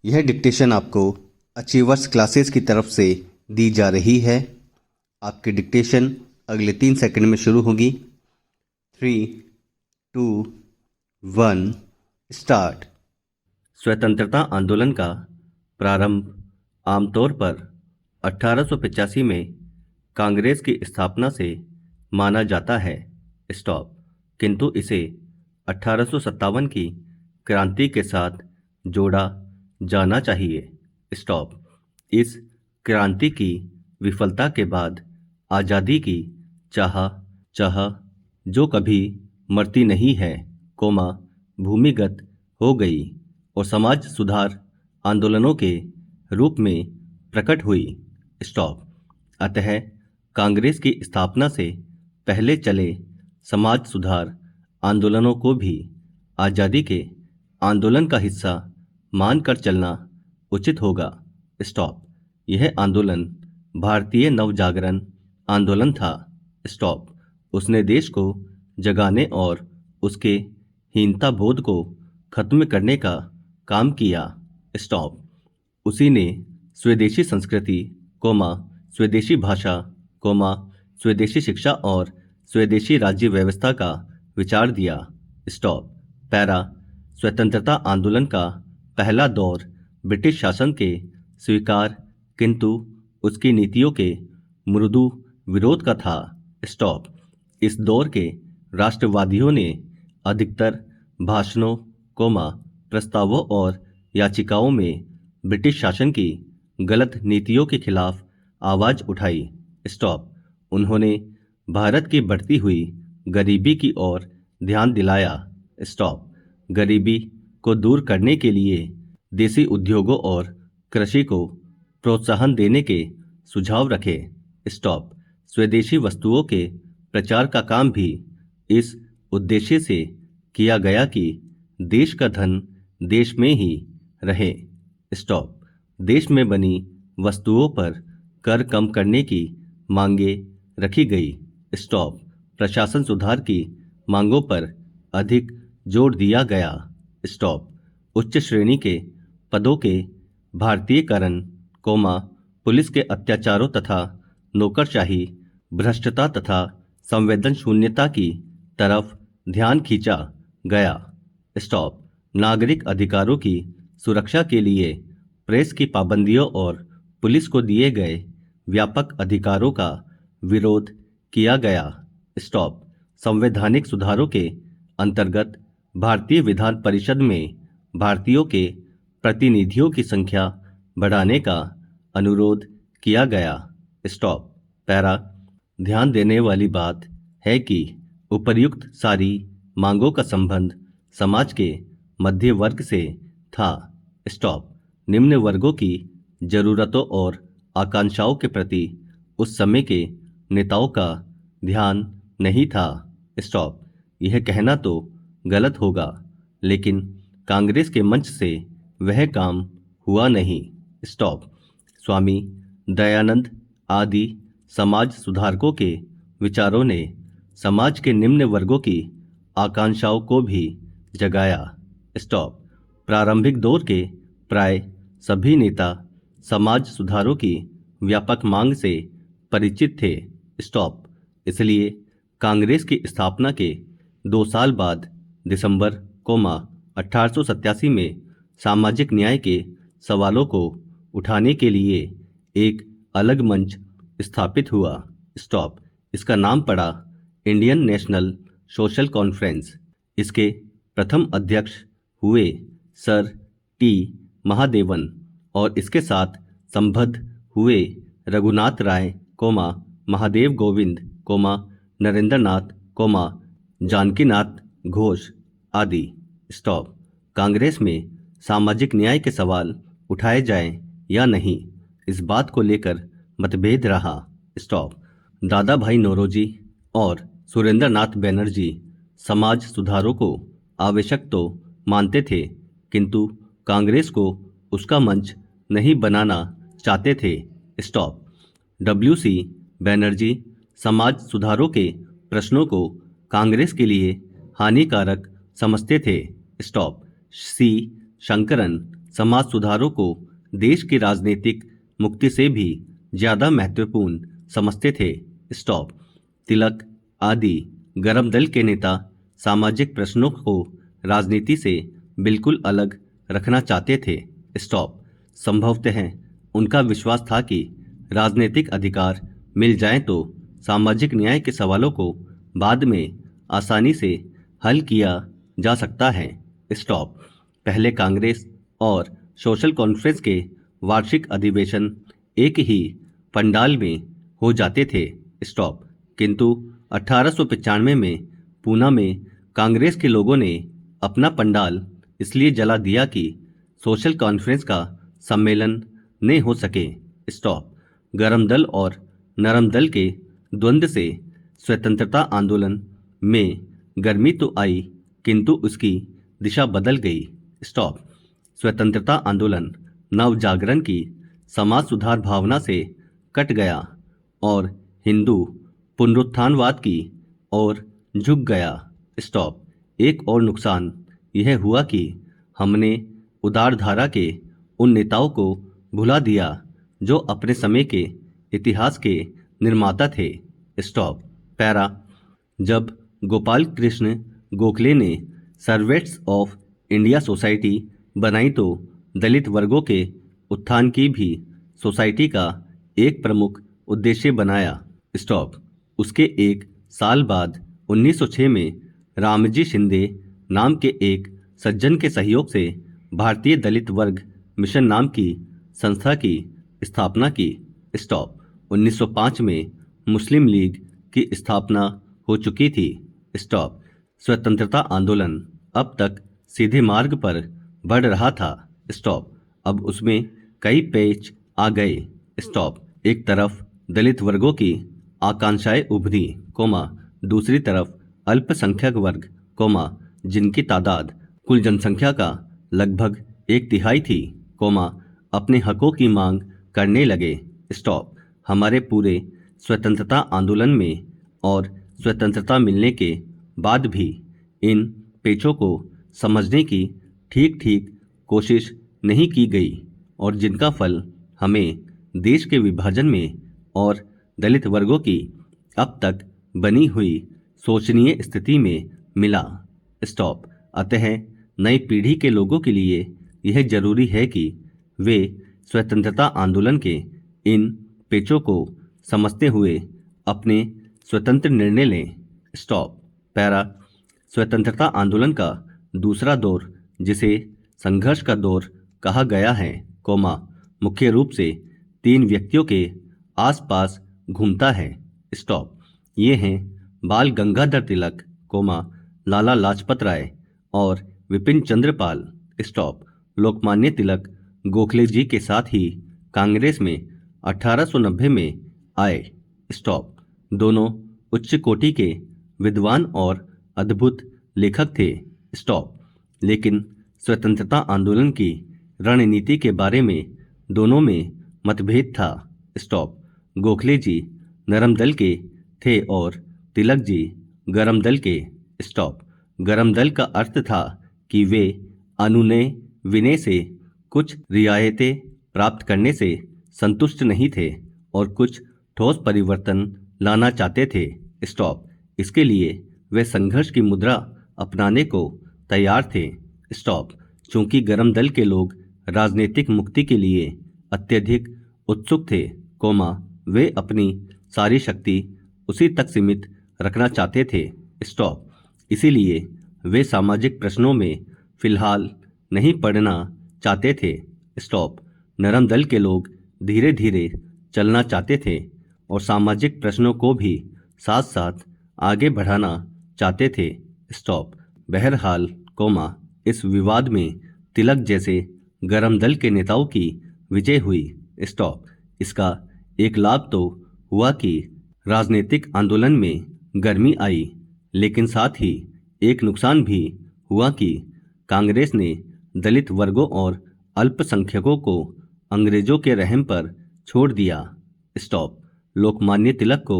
यह डिक्टेशन आपको achievers classes की तरफ से दी जा रही है। आपकी डिक्टेशन अगले 3 सेकंड में शुरू होगी। 3, 2, 1 स्टार्ट। स्वतंत्रता आंदोलन का प्रारंभ आमतौर पर 1885 में कांग्रेस की स्थापना से माना जाता है। स्टॉप। किंतु इसे 1857 की क्रांति के साथ जोड़ा जाना चाहिए। स्टॉप। इस क्रांति की विफलता के बाद आज़ादी की चाह जो कभी मरती नहीं है, भूमिगत हो गई और समाज सुधार आंदोलनों के रूप में प्रकट हुई। स्टॉप। अतः कांग्रेस की स्थापना से पहले चले समाज सुधार आंदोलनों को भी आज़ादी के आंदोलन का हिस्सा मानकर चलना उचित होगा। स्टॉप। यह आंदोलन भारतीय नवजागरण आंदोलन था। स्टॉप। उसने देश को जगाने और उसके हीनता बोध को खत्म करने का काम किया। स्टॉप। उसी ने स्वदेशी संस्कृति, स्वदेशी भाषा, स्वदेशी शिक्षा और स्वदेशी राज्य व्यवस्था का विचार दिया। स्टॉप। पैरा। स्वतंत्रता आंदोलन का पहला दौर ब्रिटिश शासन के स्वीकार किंतु उसकी नीतियों के मृदु विरोध का था। स्टॉप। इस दौर के राष्ट्रवादियों ने अधिकतर भाषणों, प्रस्तावों और याचिकाओं में ब्रिटिश शासन की गलत नीतियों के खिलाफ आवाज उठाई। स्टॉप। उन्होंने भारत की बढ़ती हुई गरीबी की ओर ध्यान दिलाया। स्टॉप। गरीबी को दूर करने के लिए देसी उद्योगों और कृषि को प्रोत्साहन देने के सुझाव रखे। स्टॉप। स्वदेशी वस्तुओं के प्रचार का काम भी इस उद्देश्य से किया गया कि देश का धन देश में ही रहे। स्टॉप। देश में बनी वस्तुओं पर कर कम करने की मांगे रखी गई। स्टॉप। प्रशासन सुधार की मांगों पर अधिक जोर दिया गया। स्टॉप। उच्च श्रेणी के पदों के भारतीयकरण, पुलिस के अत्याचारों तथा नौकरशाही, भ्रष्टता तथा संवेदन शून्यता की तरफ ध्यान खींचा गया। स्टॉप। नागरिक अधिकारों की सुरक्षा के लिए प्रेस की पाबंदियों और पुलिस को दिए गए व्यापक अधिकारों का विरोध किया गया। स्टॉप। संवैधानिक सुधारों के अंतर्गत भारतीय विधान परिषद में भारतीयों के प्रतिनिधियों की संख्या बढ़ाने का अनुरोध किया गया। स्टॉप। पैरा। ध्यान देने वाली बात है कि उपर्युक्त सारी मांगों का संबंध समाज के मध्य वर्ग से था। स्टॉप। निम्न वर्गों की जरूरतों और आकांक्षाओं के प्रति उस समय के नेताओं का ध्यान नहीं था। स्टॉप। यह कहना तो गलत होगा, लेकिन कांग्रेस के मंच से वह काम हुआ नहीं। स्टॉप। स्वामी दयानंद आदि समाज सुधारकों के विचारों ने समाज के निम्न वर्गों की आकांक्षाओं को भी जगाया। स्टॉप। प्रारंभिक दौर के प्राय सभी नेता समाज सुधारों की व्यापक मांग से परिचित थे। स्टॉप। इसलिए कांग्रेस की स्थापना के 2 साल बाद दिसंबर, 1887 में सामाजिक न्याय के सवालों को उठाने के लिए एक अलग मंच स्थापित हुआ। स्टॉप। इसका नाम पड़ा इंडियन नेशनल सोशल कॉन्फ्रेंस। इसके प्रथम अध्यक्ष हुए सर टी महादेवन और इसके साथ संबद्ध हुए रघुनाथ राय, महादेव गोविंद, नरेंद्र नाथ, जानकीनाथ घोष आदि। स्टॉप। कांग्रेस में सामाजिक न्याय के सवाल उठाए जाएं या नहीं, इस बात को लेकर मतभेद रहा। स्टॉप। दादा भाई नौरोजी और सुरेंद्र नाथ बैनर्जी समाज सुधारों को आवश्यक तो मानते थे, किंतु कांग्रेस को उसका मंच नहीं बनाना चाहते थे। स्टॉप। WC बैनर्जी समाज सुधारों के प्रश्नों को कांग्रेस के लिए हानिकारक समझते थे। स्टॉप। C शंकरन समाज सुधारों को देश की राजनीतिक मुक्ति से भी ज़्यादा महत्वपूर्ण समझते थे। स्टॉप। तिलक आदि गरम दल के नेता सामाजिक प्रश्नों को राजनीति से बिल्कुल अलग रखना चाहते थे। स्टॉप। संभवतः उनका विश्वास था कि राजनीतिक अधिकार मिल जाए तो सामाजिक न्याय के सवालों को बाद में आसानी से हल किया जा सकता है। स्टॉप। पहले कांग्रेस और सोशल कॉन्फ्रेंस के वार्षिक अधिवेशन एक ही पंडाल में हो जाते थे। स्टॉप। किंतु 1895 में पूना में कांग्रेस के लोगों ने अपना पंडाल इसलिए जला दिया कि सोशल कॉन्फ्रेंस का सम्मेलन नहीं हो सके। स्टॉप। गरम दल और नरम दल के द्वंद्व से स्वतंत्रता आंदोलन में गर्मी तो आई किंतु उसकी दिशा बदल गई। स्टॉप। स्वतंत्रता आंदोलन नव जागरण की समाज सुधार भावना से कट गया और हिंदू पुनरुत्थानवाद की ओर झुक गया। स्टॉप। एक और नुकसान यह हुआ कि हमने उदारधारा के उन नेताओं को भुला दिया जो अपने समय के इतिहास के निर्माता थे। स्टॉप। पैरा। जब गोपाल कृष्ण गोखले ने सर्वेंट्स ऑफ इंडिया सोसाइटी बनाई तो दलित वर्गों के उत्थान की भी सोसाइटी का एक प्रमुख उद्देश्य बनाया। स्टॉप। उसके एक साल बाद 1906 में रामजी शिंदे नाम के एक सज्जन के सहयोग से भारतीय दलित वर्ग मिशन नाम की संस्था की स्थापना की। स्टॉप। 1905 में मुस्लिम लीग की स्थापना हो चुकी थी। स्टॉप। स्वतंत्रता आंदोलन अब तक सीधे मार्ग पर बढ़ रहा था। स्टॉप। अब उसमें कई पेच आ गए। स्टॉप। एक तरफ दलित वर्गों की आकांक्षाएं उभरी, दूसरी तरफ अल्पसंख्यक वर्ग, जिनकी तादाद कुल जनसंख्या का लगभग 1/3 थी, अपने हकों की मांग करने लगे। स्टॉप। हमारे पूरे स्वतंत्रता आंदोलन में और स्वतंत्रता मिलने के बाद भी इन पेचों को समझने की ठीक ठीक कोशिश नहीं की गई और जिनका फल हमें देश के विभाजन में और दलित वर्गों की अब तक बनी हुई शोचनीय स्थिति में मिला। स्टॉप। अतः नई पीढ़ी के लोगों के लिए यह जरूरी है कि वे स्वतंत्रता आंदोलन के इन पेचों को समझते हुए अपने स्वतंत्र निर्णय लें। स्टॉप। पैरा। स्वतंत्रता आंदोलन का दूसरा दौर, जिसे संघर्ष का दौर कहा गया है, मुख्य रूप से 3 व्यक्तियों के आसपास घूमता है। स्टॉप। ये हैं बाल गंगाधर तिलक, लाला लाजपत राय और विपिन चंद्र पाल। स्टॉप। लोकमान्य तिलक गोखले जी के साथ ही कांग्रेस में 1890 में आए। स्टॉप। दोनों उच्च कोटि के विद्वान और अद्भुत लेखक थे। स्टॉप। लेकिन स्वतंत्रता आंदोलन की रणनीति के बारे में दोनों में मतभेद था। स्टॉप। गोखले जी नरम दल के थे और तिलक जी गरम दल के। स्टॉप। गरम दल का अर्थ था कि वे अनुनय विनय से कुछ रियायतें प्राप्त करने से संतुष्ट नहीं थे और कुछ ठोस परिवर्तन लाना चाहते थे। स्टॉप। इसके लिए वे संघर्ष की मुद्रा अपनाने को तैयार थे। स्टॉप। चूंकि गरम दल के लोग राजनीतिक मुक्ति के लिए अत्यधिक उत्सुक थे, वे अपनी सारी शक्ति उसी तक सीमित रखना चाहते थे। स्टॉप। इसीलिए वे सामाजिक प्रश्नों में फिलहाल नहीं पड़ना चाहते थे। स्टॉप। नरम दल के लोग धीरे धीरे चलना चाहते थे और सामाजिक प्रश्नों को भी साथ साथ आगे बढ़ाना चाहते थे। स्टॉप। बहरहाल, इस विवाद में तिलक जैसे गरम दल के नेताओं की विजय हुई। स्टॉप। इसका एक लाभ तो हुआ कि राजनीतिक आंदोलन में गर्मी आई, लेकिन साथ ही एक नुकसान भी हुआ कि कांग्रेस ने दलित वर्गों और अल्पसंख्यकों को अंग्रेजों के रहम पर छोड़ दिया। स्टॉप। लोकमान्य तिलक को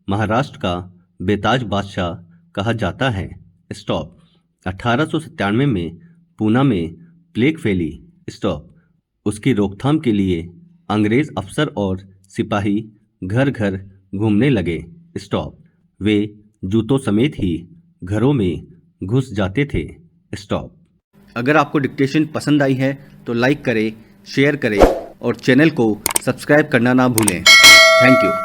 महाराष्ट्र का बेताज बादशाह कहा जाता है। स्टॉप। 1897 में पूना में प्लेग फैली स्टॉप। उसकी रोकथाम के लिए अंग्रेज अफसर और सिपाही घर घर घूमने लगे। स्टॉप। वे जूतों समेत ही घरों में घुस जाते थे। स्टॉप। अगर आपको डिक्टेशन पसंद आई है तो लाइक करें, शेयर करें और चैनल को सब्सक्राइब करना ना भूलें। Thank you.